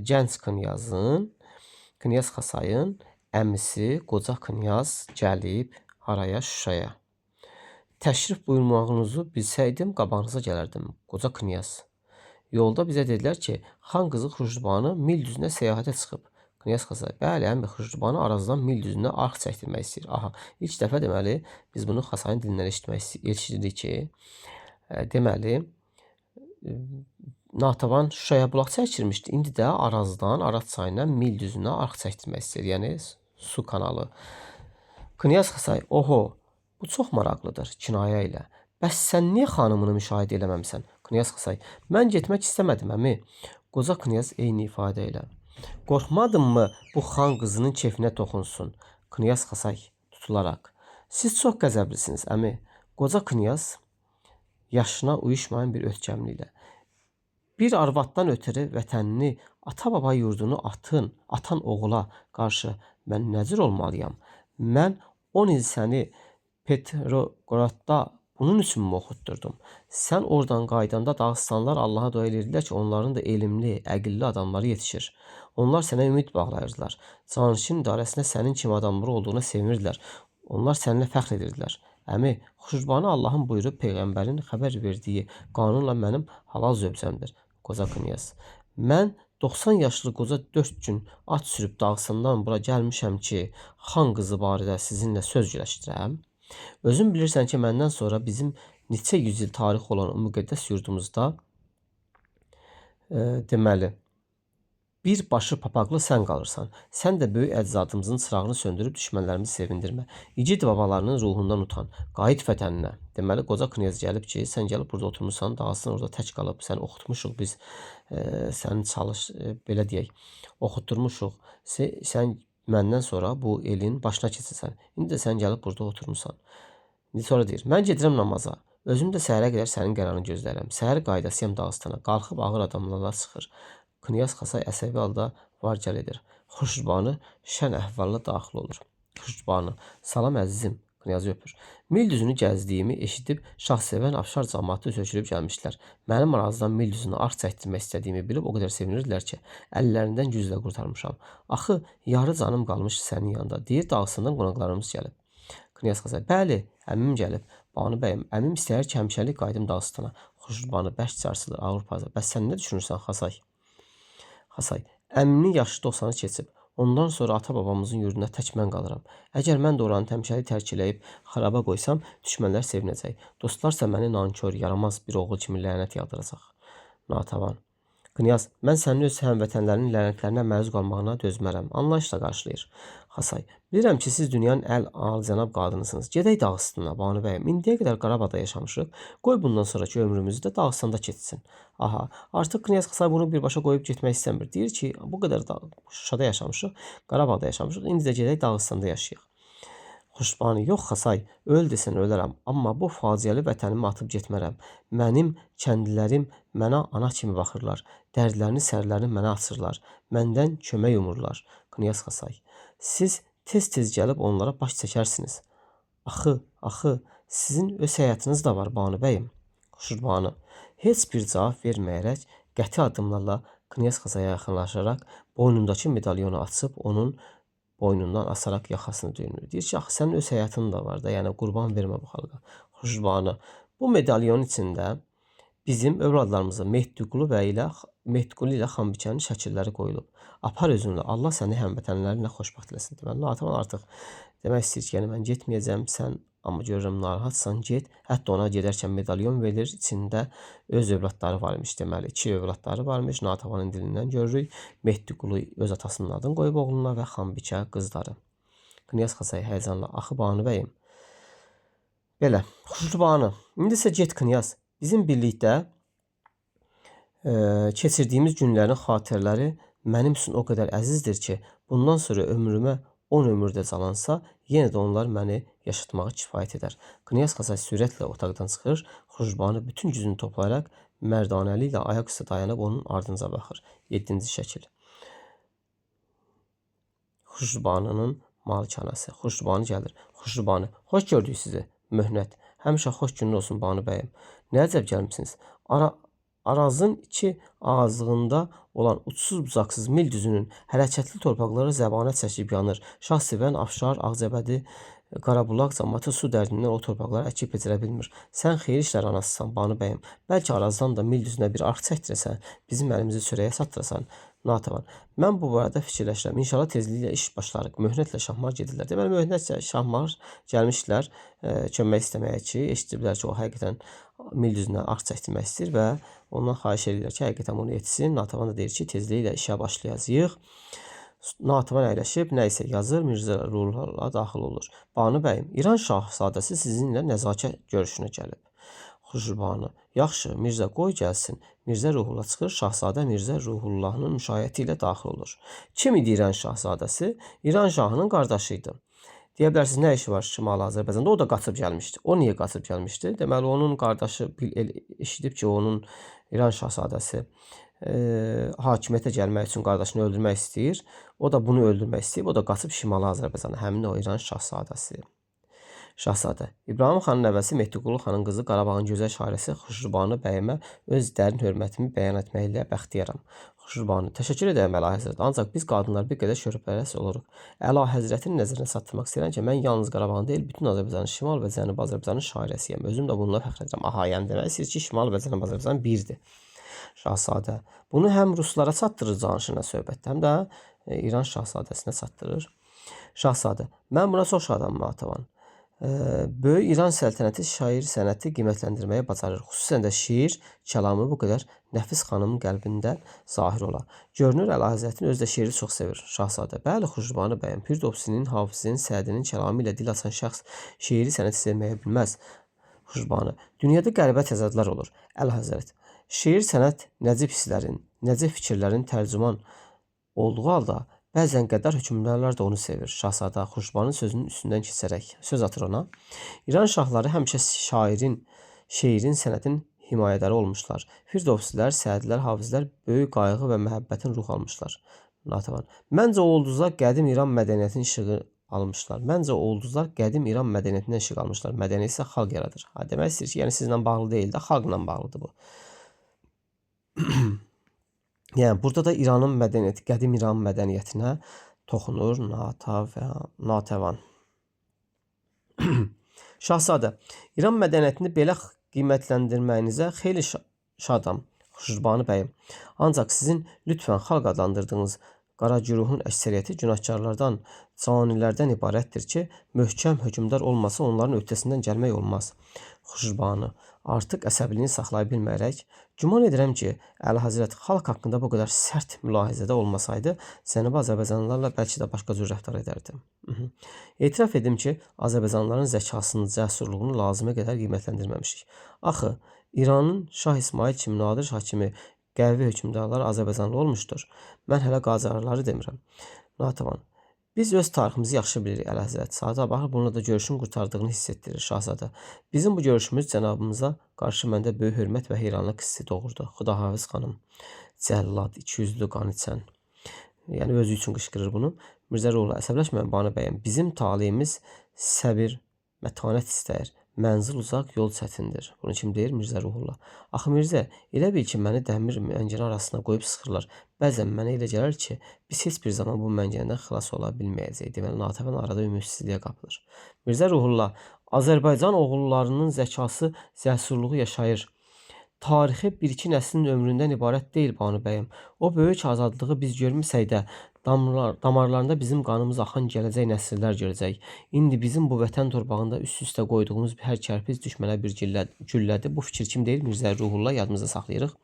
Speaker 1: gənc Knyaz Xasayın əmisi qoca Knyaz gəlib haraya? Şuşaya. Təşrif buyurmağınızı bilsəydim qabağınıza gələrdim. Qoca Knyaz. Yolda bizə dedilər ki, xan qızı Xurşudbanı mil düzünə səyahətə çıxıb. Knyaz Xasay, bəli, əmi Xurşudbanı Arazdan mil düzünə arx çəkdirmək istəyir. Aha, ilk dəfə deməli biz bunu Xasayın dilindən eşitdik ki, deməli Natəvan Şuşaya bulaq çəkirmişdi. İndi də Arazdan Araz çayından mil düzünə arx çəkdirmək istəyir. Yəni su kanalı. Knyaz Xasay, oho, bu çox maraqlıdır kinayə ilə. Bəs sən niyə xanımını müşahidə eləməmisən? Knyaz Xasay, mən getmək istəmədim əmi. Qoca Knyaz eyni ifadə ilə. Qorxmadınmı bu xan qızının kefinə toxunsun? Knyaz Xasay tutularaq. Siz çox qəzəblisiniz əmi. Qoca Knyaz yaşına uyuşmayan bir ötkəmliklə. Bir arvaddan ötürü vətənini, ata-baba yurdunu atan oğula qarşı mən nəcür olmalıyam? Mən 10 il səni Petrogradda bunun üçün mü oxutdurdum? Sən oradan qaydanda Dağıstanlar Allaha dua edirdilər ki, onların da elmli, əqilli adamları yetişir. Onlar sənə ümid bağlayırdılar. Canişin idarəsində sənin kimi adamları olduğuna sevinirdilər. Onlar səninlə fəxr edirdilər. Əmi, Xurşudbanı Allahın buyurub Peyğəmbərin xəbər verdiyi qanunla mənim halal zövcəmdir. Qoca Knyaz. Mən 90 yaşlı qoca 4 gün at sürüb Dağıstandan bura gəlmişəm ki, xan qızı barədə sizinlə söz güləşdirəm. Özün bilirsən ki, məndən sonra bizim neçə yüzyıl tarixi olan o müqəddəs yurdumuzda deməli Bir başı papaqlı sən qalırsan. Sən də böyük əcdadımızın çırağını söndürüb düşmənlərimizi sevindirmə. İgid babalarının ruhundan utan. Qayıt vətəninə. Deməli, qoca knyaz gəlib ki, sən gəlib burada oturmuşsan, dağılsın orada tək qalıb, sən oxutmuşuq biz, səni çalış, belə deyək, oxutturmuşuq. Sən məndən sonra bu elin başına keçirsən. İndi də sən gəlib burada oturmuşsan. İndi sonra deyir, mən gedirəm namaza. Özüm də səhərə qədər sənin qərarını gözlərəm. Səhər qaydasıyam Dağıstana. Qalxıb ağır adamlarla çıxır. Knyaz Xasay əsəbi halda var-gəl edir. Xuşbanı şən əhvalla daxil olur. Xuşbanı, salam əzizim, knyazı öpür. Mil düzünü gəzdiyimi eşidib şahsevən afşar cəmaatı tökülüb gəlmişlər. Mənim arazdan mil düzünü arx çəkdirmək istədiyimi bilib o qədər sevinirdilər ki, əllərindən güclə qurtarmışam. Axı, yarı canım qalmış sənin yanında, deyir Dağıstandan qonaqlarımız gəlib. Knyaz Xasay, bəli, əmim gəlib. Banu bəyim, əmim istəyir ki, həmişəlik qayıdım Dağıstana. Xuşbanı bərk sarsılır, ağır pazar. Bəs sən nə düşünürsən Xasay? Xasay, əminin yaşı 90-ı keçib. Ondan sonra ata-babamızın yurduna tək mən qalıram. Əgər mən də oranı həmişəlik tərk eləyib xaraba qoysam, düşmənlər sevinəcək. Dostlarsa məni nankör, yaramaz bir oğul kimi lənət yağdıracaq. Natəvan. Knyaz, mən sənin öz həmvətənlərinin lənətlərinə məruz qalmağına dözmərəm. Anlayışla qarşılayır. Xasay, bilirəm ki, siz dünyanın əl-cənab qadınısınız. Gedək Dağıstana, Banu bəyim. İndiyə qədər Qarabağda yaşamışıq. Qoy bundan sonraki ömrümüzü də Dağıstanda keçsin. Aha, artıq Knyaz Xasay bunu birbaşa qoyub getmək istəmir. Deyir ki, bu qədər Şuşada yaşamışıq, Qarabağda yaşamışıq. İndi də gedək Dağıstanda yaşayıq. Xuşbanı, yox Xasay, öl desən ölərəm, amma bu faciəli vətənimi atıb getmərəm. Mənim kəndlilərim mənə ana kimi baxırlar. Dərdlərini, sərlərini mənə açırlar. Məndən kömək umurlar. Knyaz Xasay, siz tez-tez gəlib onlara baş çəkərsiniz. Axı, sizin öz həyatınız da var Banu bəyim. Xuşbanı, heç bir cavab verməyərək qəti addımlarla Knyaz Xasaya yaxınlaşaraq boynundakı medalyonu açıb onun boynundan asaraq yaxasını düyünür. Deyir ki, axı sənin öz həyatın da var da, yəni qurban vermə bu xalqa. Xuşbanı, bu medalyonun içində bizim övladlarımıza Mehdiqulu ilə Xanbikənin şəkilləri qoyulub. Apar özünlə, Allah səni həmvətənlərinlə xoşbəxt eləsin. Deməli, Natəvan artıq demək istəyir ki, yəni mən getməyəcəm, sən amma görürəm narahatsan, get. Hətta ona gedərkən medalyon verilir, içində öz övladları varmış deməli. 2 övladları varmış, Natəvanın dilindən görürük. Mehdiqulu öz atasının adını qoyub oğluna və Xanbikə qızları. Knyaz Xasay həyəcanla, axı Banu bəyim. Belə, Xuşbanı, indi isə get Knyaz. Bizim birlikdə keçirdiyimiz günlərin xatirələri mənim üçün o qədər əzizdir ki, bundan sonra ömrümə 10 ömürdə calansa, yenə də onlar məni yaşatmağa kifayət edər. Knyaz Xasay sürətlə otaqdan çıxır, Xuşbanı bütün gücünü toplayaraq mərdanəli ilə ayaq üstə dayanıb onun ardınca baxır. 7-ci şəkil. Xuşbanının malikanəsi. Xuşbanı gəlir. Xuşbanı, xoş gördük sizi. Möhnət. Həmişə xoş günün olsun Banu bəyim. Nə əcəb gəlmisiniz? Arazın 2 ağızlığında olan uçsuz bucaqsız mil düzünün hərəkətli torpaqları zəbanət çəkib yanır. Şahsevən, Afşar, Ağcabədi, Qarabulaq cəmaatı su dərdindən o torpaqları əkib becərə bilmir. Sən xeyir işlər anasısan Banu bəyim. Bəlkə Arazdan da mil düzünə bir arx çəkdirəsən, bizim əlimizi çörəyə satdırasan. Natəvan, mən bu barədə fikirləşirəm. İnşallah tezliklə iş başlarıq. Möhnətlə Şahmar gedirlər. Deməli, möhnətlə Şahmar gəlmişlər kömək istəməyə ki, eşitdiblər ki, o həqiqətən mil düzünə arx çəkdirmək istəyir və ondan xahiş edirlər ki, həqiqətən bunu etsin. Natəvan da deyir ki, tezliklə işə başlayacağıq. Natəvan əyləşib, nə isə yazır, Mirzə Ruhullah daxil olur. Banu bəyim, İran şahzadəsi sizinlə nəzakət görüşünə gəlib. Xuşbanı, yaxşı, Mirzə qoy gəlsin. Mirzə Ruhullah çıxır, Şahzadə Mirzə Ruhullahın müşayiəti ilə daxil olur. Kim idi İran şahzadəsi? İran şahının qardaşı idi. Deyə bilərsiniz, nə işi var Şimali Azərbaycanda? O da qaçıb gəlmişdi. O niyə qaçıb gəlmişdi? Deməli, onun qardaşı eşidib ki, onun İran şahzadəsi hakimiyyətə gəlmək üçün qardaşını öldürmək istəyir. O da bunu öldürmək istəyib. O da qaçıb Şimali Azərbaycana. Həmin o İran şahzadəsi. Şahzadə. İbrahim xanın nəvəsi Mehdiqulu xanın qızı Qarabağın gözəl şairəsi Xuşbanı bəyimə öz dərin hörmətimi bəyan etməklə bəxtiyaram. Xuşbanı, təşəkkür edirəm Əlahəzrət. Ancaq biz qadınlar bir qədər şöhrətpərəst oluruq. Əlahəzrətin nəzərinə çatdırmaq istəyirəm ki, mən yalnız Qarabağın deyil, bütün Azərbaycanın, Şimal və Cənubi Azərbaycanın şairəsiyəm. Özüm də bununla fəxr edirəm. Aha, yəni deməli siz ki, Şimal və Cənubi Azərbaycan birdir. Şahzadə. Bunu həm ruslara çatdırır canşına söhbətdə, həm də İran şahzadəsinə çatdırır. Şahzadə. Mən buna çox şadam, Natəvan. Böyük İran səltənəti şair sənəti qiymətləndirməyi bacarır. Xüsusən də şeir, kəlamı bu qədər Nəfis xanımın qəlbində zahir ola. Görünür Əlahəzrətin özü də şeiri çox sevir. Şahzadə. Bəli, Xuşrubani bəyəm. Firdovsinin, Hafizin, Sədinin kəlamı ilə dil açan şəxs şeiri sənəti sevməyə bilməz. Xuşrubani. Dünyada qəribə təzadlar olur. Əlahəzrət. Şeir sənət nəcib hisslərin, nəcib fikirlərin tərcüman olduğu halda bəzən qəddar hökmdarlar da onu sevir. Şahzadə Xuşrubanın sözünün üstündən keçərək söz atır ona. İran şahları həmişə şeirin, sənətin himayədarı olmuşlar. Firdovsilər, Sədilər, Hafizlər böyük qayğı və məhəbbətin ruh almışlar. Natəvan. Məncə o ulduzlar qədim İran mədəniyyətinin işığı almışlar. Məncə o ulduzlar qədim İran mədəniyyətindən işıq almışlar. Mədəniyyət isə xalq yaradır. Demək istəyir ki, yəni sizlə bağlı deyil də, xalqla bağlıdır bu. Yəni burada da İranın mədəniyyəti, qədim İran mədəniyyətinə toxunur Natəvan. Şahzadə, İran mədəniyyətini belə qiymətləndirməyinizə xeyli şadam, Xuşrubani bəyim. Ancaq sizin lütfən xalq adlandırdığınız qara güruhun əksəriyyəti günahkarlardan, canilərdən ibarətdir ki, möhkəm hökmdar olmasa onların öhdəsindən gəlmək olmaz. Xuşrubani, artıq əsəbliyini saxlaya bilməyərək, güman edirəm ki, Əlahəzrət xalq haqqında bu qədər sərt mülahizədə olmasaydı, Cənubi Azərbaycanlılarla bəlkə də başqa cür rəftar edərdi. Etiraf edim ki, Azərbaycanlıların zəkasını, cəsurluğunu lazımə qədər qiymətləndirməmişik. Axı, İranın Şah İsmail kimi, Nadir Şah kimi qəvi hökmdarlar Azərbaycanlı olmuşdur. Mən hələ Qacarları demirəm. Natəvan. Biz öz tariximizi yaxşı bilirik, Əlahəzrət. Saata baxır, bununla da görüşün qurtardığını hiss etdirir, Şahzadə. Bizim bu görüşümüz cənabımıza qarşı məndə böyük hörmət və heyranlıq hissi doğurdu. Xudahafiz xanım, cəllad, 200-lü qan içən. Yəni özü üçün qışqırır bunu. Mirzə Ruhullu, əsəbləşməyin Banu bəyim. Bizim taleyimiz səbir, mətanət istəyir. Mənzil uzaq, yol çətindir. Bunu kim deyir? Mirzə Ruhullah. Axı Mirzə, elə bil ki, məni dəmir məngənə arasına qoyub sıxırlar. Bəzən mənə elə gəlir ki, biz heç bir zaman bu məngənədən xilas ola bilməyəcəyik. Deməli, Natəvan arada ümidsizliyə qapılır. Mirzə Ruhullah, Azərbaycan oğullarının zəkası, cəsurluğu yaşayır. Tarixi bir-iki nəslin ömründən ibarət deyil, Banu bəyim. O böyük azadlığı biz görmüsək də, damarlarında bizim qanımız axan gələcək nəsillər görəcək. İndi bizim bu vətən torpağında üst-üstə qoyduğumuz hər kərpiz düşmənə bir güllədir. Bu fikir kim deyil? Mirzə Ruhullah, yadımızda saxlayırıq.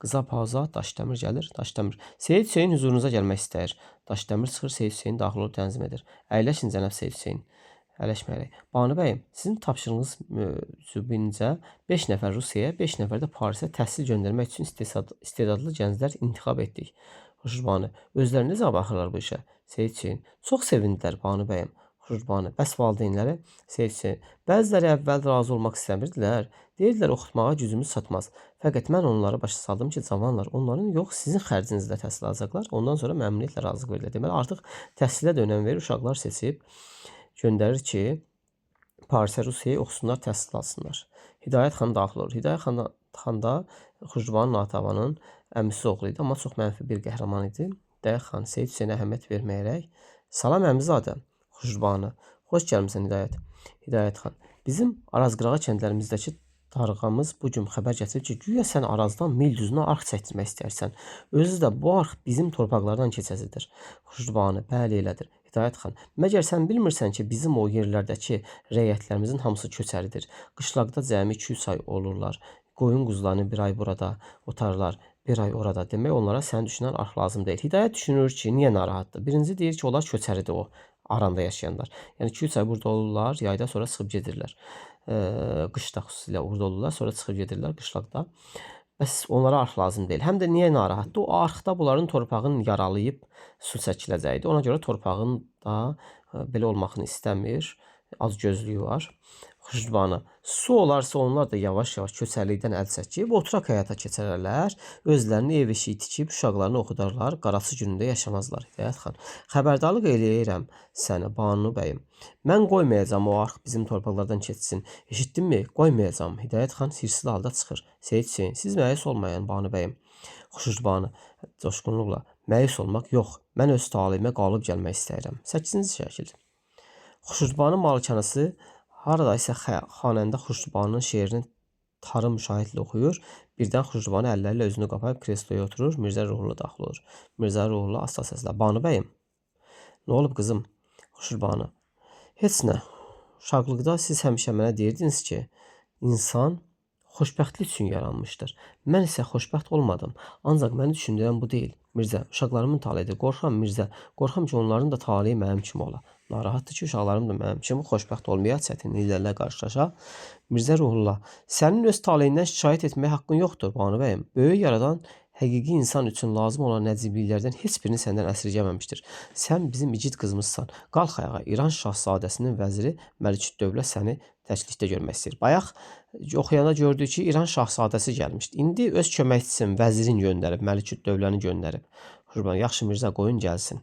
Speaker 1: Qıza pauza, Daşdəmir gəlir. Daşdəmir. Seyid Hüseyin huzurunuza gəlmək istəyir. Daşdəmir çıxır, Seyid Hüseyin daxil olub tənzim edir. Əyləşin cənab Seyid Hüseyin. Əyləşməyərək. Banu bəyim, sizin tapşırığınız mücəbincə 5 nəfər Rusiyaya, 5 nəfər də Parisə təhsil göndərmək üçün istedadlı gənclər intiqab etdik. Xuşrubani, özləri necə baxırlar bu işə? Seyid Hüseyin, çox sevindilər Banu bəyim. Xuşrubani, bəs valideynləri? Seyid Hüseyin, bəziləri əvvəl razı olmaq istəmirdilər. Deyirdilər, oxutmağa gücümüz çatmaz. Fəqət mən onlara başa saldım ki, cavanlar onların yox, sizin xərcinizlə təhsil alacaqlar. Ondan sonra məmnuniyyətlə razılıq verilir. Deməli, artıq təhsilə də önəm verir, uşaqlar seçib göndərir ki, Parisə, Rusiyaya oxusunlar, təhsil alsınlar. Hidayət xan daxil olur. Hidayət xan da Xuşrubanın Natəvanın əmisi oğlu idi, amma çox mənfi bir qəhrəman idi. Hidayət xan Seyid Hüseynə əhəmiyyət verməyərək, salam əmizadə, Xuşrubanı, xoş gəlmisən Hidayət. Hidayət xan, bizim Arazqırağa kəndlərimizdəki darğamız bu gün xəbər gətirir ki, güya sən Arazdan mil düzünə arx çəkdirmək istəyirsən. Özü də bu arx bizim torpaqlardan keçəsidir. Xuşrubanı, bəli elədir. Hidayət xan, məgər sən bilmirsən ki, bizim o yerlərdəki rəyyətlərimizin hamısı köçəridir. Qışlaqda cəmi 2-3 ay olurlar. Qoyun quzularını bir ay burada otarlar, bir ay orada. Demək onlara sənin düşünən arx lazım deyil. Hidayət düşünür ki, niyə narahatdır? Birinci deyir ki, onlar köçəridir o aranda yaşayanlar. Yəni 2-3 ay burada olurlar, yayda sonra çıxıb gedirlər. Qışda xüsusilə orada olurlar, sonra çıxıb gedirlər qışlaqda. Bəs onlara arx lazım deyil. Həm də niyə narahatdır? O arxda bunların torpağını yaralayıb su çəkiləcəkdir. Ona görə torpağın da belə olmağını istəmir. Az gözlüyü var. Xuşrubana, su olarsa onlar da yavaş-yavaş köçərlikdən əl çəkib oturaq həyata keçərlər. Özlərini ev eşiyi tikib uşaqlarını oxudarlar. Qarası günündə yaşamazlar. Hidayət xan, xəbərdarlıq eləyirəm səni, Banu bəyim. Mən qoymayacağam o arx bizim torpaqlardan keçsin. Eşitdinmi? Qoymayacağam. Hidayət xan hirsli halda çıxır. Seyid Hüseyin, siz məyus olmayın, Banu bəyim. Xuşrubanı, coşqunluqla, məyus olmaq yox. Mən öz taleyimə qalıb gəlmək istəyirəm. 8-ci şəkil. Xuşrubanın malikanəsi harada isə xanəndə Xuşrubanın şeirini tarı müşahidlə oxuyur. Birdən Xuşrubanı əlləri ilə özünü qapayıb kresloya oturur. Mirzə Ruhullu daxil olur. Mirzə Ruhullu asta səslə, Banu bəyim, nə olub qızım? Xuşrubanı, heç nə. uşaqlıqda siz həmişə mənə deyirdiniz ki, insan xoşbəxtlik üçün yaranmışdır. Mən isə xoşbəxt olmadım. Ancaq məni düşündürən bu deyil. Mirzə, uşaqlarımın taleyidir. Qorxuram Mirzə. Qorxuram ki, onların da taleyi mənim kimi ola. Narahatdır ki, uşaqlarım da mənim kimi xoşbəxt olmaya çətinliklərlə qarşılaşa. Mirzə Ruhullah, sənin öz taleyindən şikayət etməyə haqqın yoxdur, Banu bəyim. Böyük yaradan həqiqi insan üçün lazım olan nəcibliklərdən heç birini səndən əsirgəməmişdir. Sən bizim igid qızımızsan. Qalx ayağa. İran şahzadəsinin vəziri Məliküddövlə səni təklikdə görmək istəyir. Bayaq oxuyanda gördük ki, İran şahzadəsi gəlmişdi. İndi öz köməkçisini, vəzirin göndərib, Məliküddövləni göndərib. Qurban, yaxşı Mirzə, qoyun gəlsin.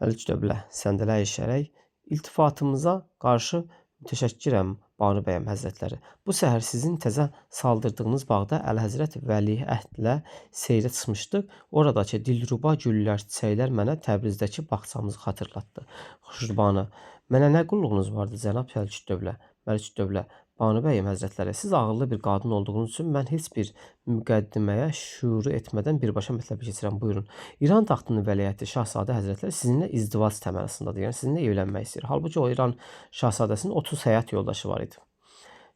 Speaker 1: Məliküddövlə səndələ işərək iltifatımıza qarşı təşəkkürəm Banu bəyəm həzrətləri. Bu səhər sizin təzə saldırdığınız bağda Əlhəzrət Vəliəhdlə seyrə çıxmışdıq. Oradakı dilruba güllər, çiçəklər mənə Təbrizdəki bağçamızı xatırlatdı. Xuşurbanı, mənə nə qulluğunuz vardı, cənab Məliküddövlə? Məliküddövlə, Banu bəyim həzrətləri, siz ağıllı bir qadın olduğunuz üçün mən heç bir müqəddiməyə şüuru etmədən birbaşa mətləbə keçirəm. Buyurun. İran taxtının vəliəhdi Şahzadə həzrətləri sizinlə izdivac təmənnasındadır. Yəni sizinlə evlənmək istəyir. Halbuki o İran şahzadəsinin 30 həyat yoldaşı var idi.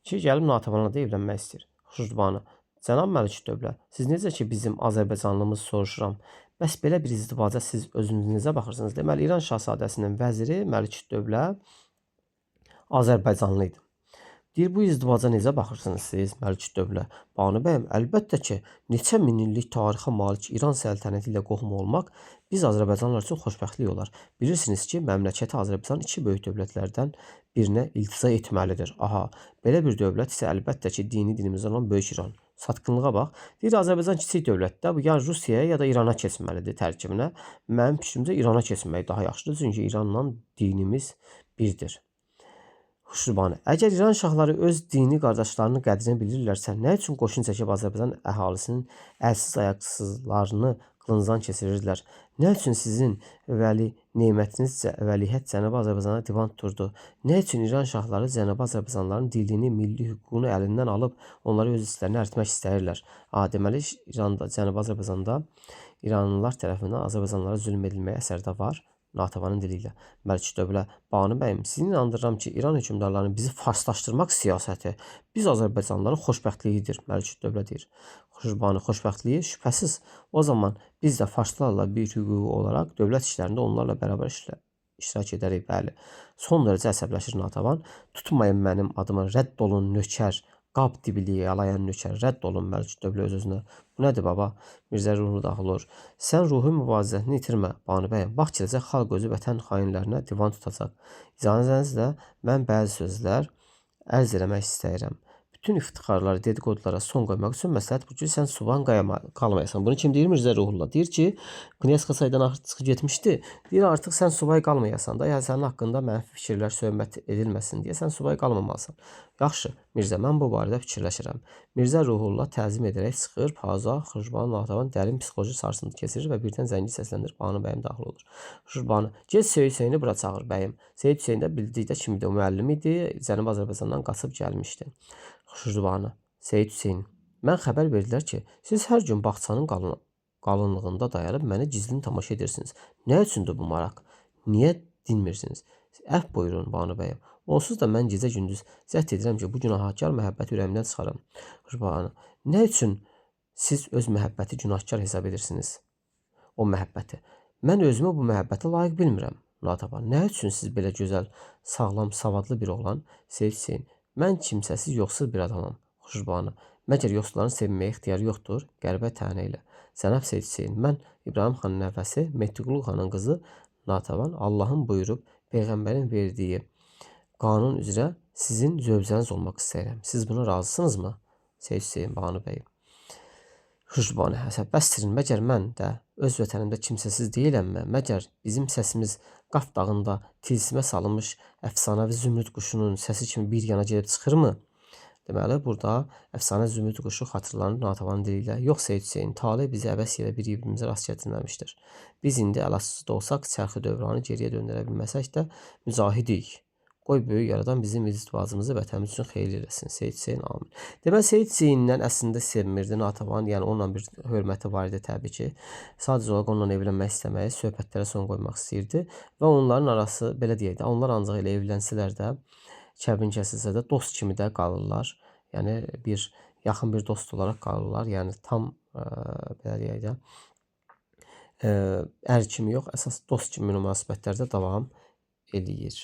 Speaker 1: Ki, gəlib Natəvanla da evlənmək istəyir. Xuşurbanı, cənab Məliküddövlə, siz necə ki bizim Azərbaycanlımız soruşuram. Bəs belə bir izdivaca siz özünüzə baxırsınız. Deməli, İran şahzadəsinin vəziri Məliküddövlə Azərbaycanlı idi. Deyir, bu izdivaca necə baxırsınız siz, Məliküddövlə? Banu bəyim, əlbəttə ki, neçə min illik tarixə malik İran səltənəti ilə qohum olmaq biz Azərbaycanlılar üçün xoşbəxtlik olar. Bilirsiniz ki, məmləkəti Azərbaycan iki böyük dövlətlərdən birinə iltica etməlidir. Aha, belə bir dövlət isə əlbəttə ki, dini dinimizdən olan Böyük İran. Satqınlığa bax. Deyir, Azərbaycan kiçik dövlətdə, bu ya Rusiyaya ya da İrana keçməlidir tərkibinə. Mənim fikrimcə İrana keçmək daha yaxşıdır, çünki İranla dinimiz birdir. Xuşurbanı, əgər İran şahları öz dini qardaşlarının qədrini bilirlərsə, nə üçün qoşun çəkib Azərbaycan əhalisinin əlsiz ayaqsızlarını qılıncdan keçirirdilər? Nə üçün sizin vəli nemətiniz vəliəhd Cənubi Azərbaycana divan tuturdu? Nə üçün İran şahları Cənubi Azərbaycanlıların dilini, milli hüququnu əlindən alıb onları öz istərinə əritmək istəyirlər? Deməli, İranda, Cənubi Azərbaycanda İranlılar tərəfindən Azərbaycanlılara zülm edilməyə əsərdə var. Natəvanın dili ilə. Məliküddövlə, Banu bəyim, sizi inandırıram ki, İran hökmdarlarının bizi farslaşdırmaq siyasəti biz Azərbaycanlıların xoşbəxtliyidir, Məliküddövlə deyir. Xuşurbanı, xoşbəxtliyi şübhəsiz. O zaman biz də farslarla bir hüquqi olaraq dövlət işlərində onlarla bərabər iştirak edərik, bəli. Son dərəcə əsəbləşir Natəvan. Tutmayın mənim adımı, rədd olun nökər. Qab dibiliyi yalayan nökər, rədd olun Məliküddövlə öz-özünə. Bu nədir baba? Mirzə ruhu daxılır. Sən ruhu müvazinətini itirmə, Banu bəyim. Bax, gələcək xalq özü vətən xainlərinə divan tutacaq. İcazənizlə mən bəzi sözlər ərz eləmək istəyirəm. Bütün iftixarları, dedikodulara son qoymaq üçün məsləhət bu ki, sən suban qalmayasan. Bunu kim deyir? Mirzə Ruhullah. Deyir ki, Knyaz Xasaydan axır çıxıb getmişdi. Deyir, artıq sən subay qalmayasan da, yəni sənin haqqında mənfi fikirlər söhbət edilməsin deyə sən subay qalmamalısan. Yaxşı, Mirzə, mən bu barədə fikirləşirəm. Mirzə Ruhullah təzim edərək çıxır, Paza, Xuşurbanı, Natəvan dərin psixoloji sarsıntı keçirir və birdən zəngi səsləndir. Banu bəyim daxil olur. Xuşurbanı, get Seyid Hüseyni bura çağır bəyim. Seyid Hüseyin də bildikdə kimdir? O müəllim idi, Cənubi Azərbaycandan qaçıb gəlmişdi. Xuşurbanı, Seyid Hüseyin, mən xəbər verdilər ki, siz hər gün bağçanın qalınlığında dayanıb məni gizlin tamaşa edirsiniz. Nə üçündür bu maraq? Niyə dinmirsiniz? Əhv buyurun, Banu bəyim. Onsuz da mən gecə-gündüz cəhd edirəm ki, bu günahkar məhəbbəti ürəyimdən çıxaram. Xuşurbanı, nə üçün siz öz məhəbbəti günahkar hesab edirsiniz? O məhəbbəti. Mən özümü bu məhəbbətə layiq bilmirəm. Natəvan, nə üçün siz belə gözəl, sağlam, savadlı bir oğlan? Seyid Hüseyin, mən kimsəsiz, yoxsuz bir adamam. Xuşurbanı, məgər yoxsulların sevinməyə ixtiyarı yoxdur? Qəribə tənə ilə. Cənab Seyid Hüseyin, mən İbrahim xanın nəvəsi, Mehdiqulu xanın qızı Natəvan, Allahın buyurub, Peyğəmbərin verdiyi qanun üzrə sizin zövcəniz olmaq istəyirəm. Siz buna razısınızmı? Seyid Hüseyin, Banu bəyim. Xuşurbanı, həsəb bəstirin, məgər mən də öz vətənimdə kimsəsiz deyiləmmə, məgər bizim səsimiz Qaf dağında tilsimə salınmış əfsanəvi zümrüd quşunun səsi kimi bir yana gedib çıxırmı? Deməli, burada əfsanə zümrüd quşu xatırlanır Natəvanın dili ilə. Yox, Seyid Hüseyin, talih bizi əbəs yerə bir birimizə rast gətirməmişdir. Biz indi əlassız da olsaq, çərxi dövranı geriyə döndərə bilməsək də mücahidik. Qoy böyük yaradan bizim izdivacımızı vətənimiz üçün xeyirli eləsin. Seyid Hüseyin, amin. Deməli, Seyid Hüseynindən əslində sevmirdi Natəvan, yəni onunla bir hörməti var idi təbii ki. Sadəcə olaraq onunla evlənmək istəməyi, söhbətlərə son qoymaq istəyirdi və onların arası, belə deyək də, onlar ancaq elə evlənsələr də, kəbin kəsilsə də dost kimi də qalırlar. Yəni bir yaxın bir dost olaraq qalırlar. Yəni tam belə deyək də ər kimi yox, əsas dost kimi münasibətlərdə davam eləyir.